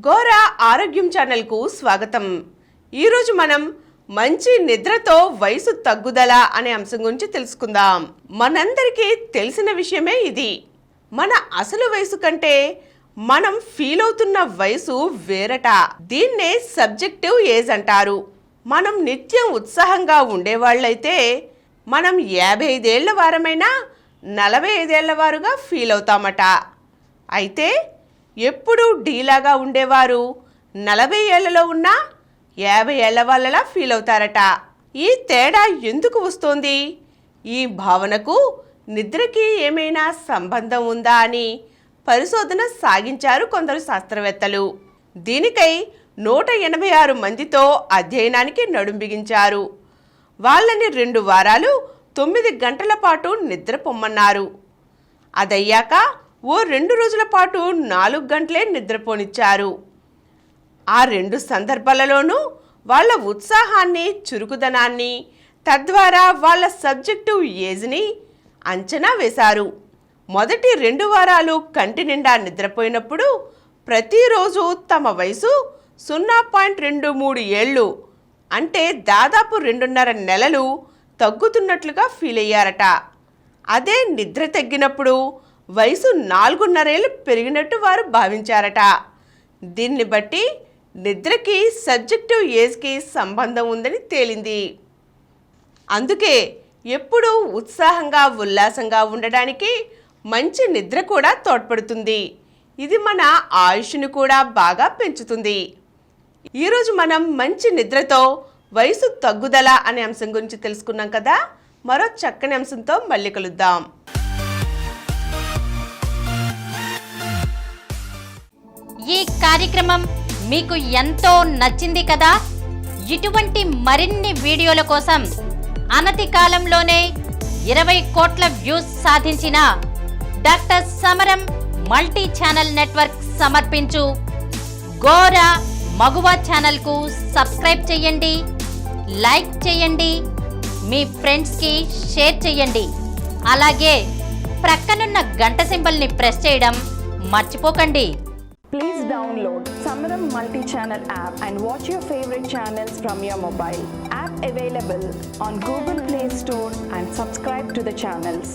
గోరా ఆరోగ్యం ఛానల్కు స్వాగతం. ఈరోజు మనం మంచి నిద్రతో వయసు తగ్గుదల అనే అంశం గురించి తెలుసుకుందాం. మనందరికీ తెలిసిన విషయమే ఇది. మన అసలు వయసు కంటే మనం ఫీల్ అవుతున్న వయసు వేరట. దీన్నే సబ్జెక్టివ్ ఏజ్ అంటారు. మనం నిత్యం ఉత్సాహంగా ఉండేవాళ్ళైతే మనం 55 ఏళ్ల వారమైనా 45 ఏళ్ల వారుగా ఫీల్ అవుతామట. అయితే ఎప్పుడూ డీలాగా ఉండేవారు 40 ఏళ్లలో ఉన్నా 50 ఏళ్ల వాళ్ళలా ఫీల్ అవుతారట. ఈ తేడా ఎందుకు వస్తోంది? ఈ భావనకు నిద్రకి ఏమైనా సంబంధం ఉందా అని పరిశోధన సాగించారు కొందరు శాస్త్రవేత్తలు. దీనికై 186 మందితో అధ్యయనానికి నడుం బిగించారు. వాళ్ళని 2 వారాలు 9 గంటల పాటు నిద్రపోమ్మన్నారు. అదయ్యాక ఓ 2 రోజుల పాటు 4 గంటలే నిద్రపోనిచ్చారు. ఆ 2 సందర్భాలలోనూ వాళ్ళ ఉత్సాహాన్ని, చురుకుదనాన్ని, తద్వారా వాళ్ళ సబ్జెక్టివ్ ఏజ్ని అంచనా వేశారు. మొదటి 2 వారాలు కంటి నిండా నిద్రపోయినప్పుడు ప్రతిరోజు తమ వయసు 0.23 ఏళ్ళు అంటే దాదాపు 2.5 నెలలు తగ్గుతున్నట్లుగా ఫీల్ అయ్యారట. అదే నిద్ర తగ్గినప్పుడు వయసు 4.5 ఏళ్ళు పెరిగినట్టు వారు భావించారట. దీన్ని బట్టి నిద్రకి సబ్జెక్టివ్ ఏజ్కి సంబంధం ఉందని తేలింది. అందుకే ఎప్పుడూ ఉత్సాహంగా, ఉల్లాసంగా ఉండడానికి మంచి నిద్ర కూడా తోడ్పడుతుంది. ఇది మన ఆయుష్ను కూడా బాగా పెంచుతుంది. ఈరోజు మనం మంచి నిద్రతో వయసు తగ్గుదల అనే అంశం గురించి తెలుసుకున్నాం కదా. మరో చక్కని అంశంతో మళ్ళీ కలుద్దాం. ఈ కార్యక్రమం మీకు ఎంతో నచ్చింది కదా. ఇటువంటి మరిన్ని వీడియోల కోసం అనతి కాలంలోనే 20 కోట్ల వ్యూస్ సాధించిన డాక్టర్ సమరం మల్టీ ఛానల్ నెట్వర్క్ సమర్పించు గోరా మగువ ఛానల్కు సబ్స్క్రైబ్ చేయండి, లైక్ చేయండి, మీ ఫ్రెండ్స్కి షేర్ చేయండి. అలాగే ప్రక్కనున్న గంట సింబల్ని ప్రెస్ చేయడం మర్చిపోకండి. Please download Samaram multi-channel app and watch your favorite channels from your mobile. App available on Google Play Store and subscribe to the channels.